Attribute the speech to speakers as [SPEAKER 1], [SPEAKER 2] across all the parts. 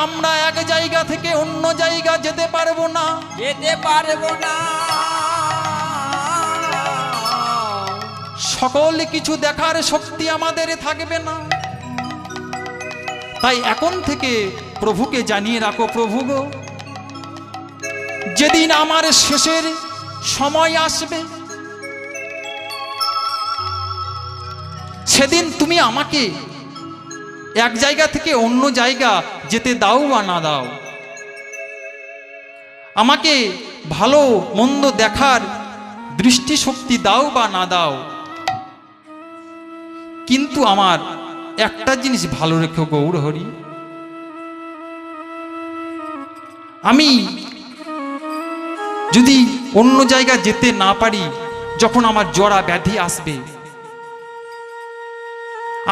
[SPEAKER 1] আমরা এক জায়গা থেকে অন্য জায়গা যেতে পারবো না, সকল কিছু দেখার শক্তি আমাদের থাকবে না। তাই এখন থেকে প্রভুকে জানিয়ে রাখো, প্রভু গো, যেদিন আমার শেষের সময় আসবে সেদিন তুমি আমাকে এক জায়গা থেকে অন্য জায়গা যেতে দাও বা না দাও, আমাকে ভালো মন্দ দেখার দৃষ্টিশক্তি দাও বা না দাও, কিন্তু আমার একটা জিনিস ভালো রেখো গৌর হরি, আমি যদি অন্য জায়গা যেতে না পারি, যখন আমার জরা ব্যাধি আসবে,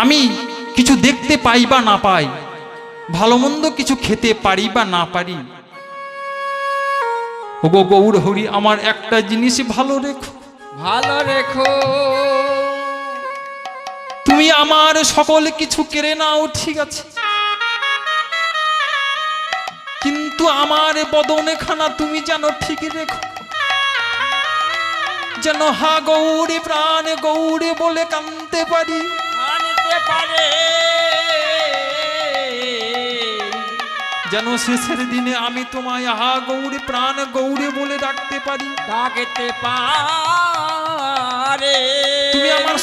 [SPEAKER 1] আমি কিছু দেখতে পাই বা না পাই, ভালো মন্দ কিছু খেতে পারি বা না পারি, ওগো গৌর হরি, আমার একটা জিনিস ভালো রেখো, তুমি আমার সকল কিছু কেড়ে নাও, ঠিক আছে, কিন্তু আমার বদনেখানা তুমি যেন ঠিক রেখো, যেন হা গৌরে প্রাণ গৌরে বলে কাঁদতে পারি, যেন শেষের দিনে আমি তোমায় হা গৌরে প্রাণ গৌরে বলে ডাকতে পারি, তুমি আমার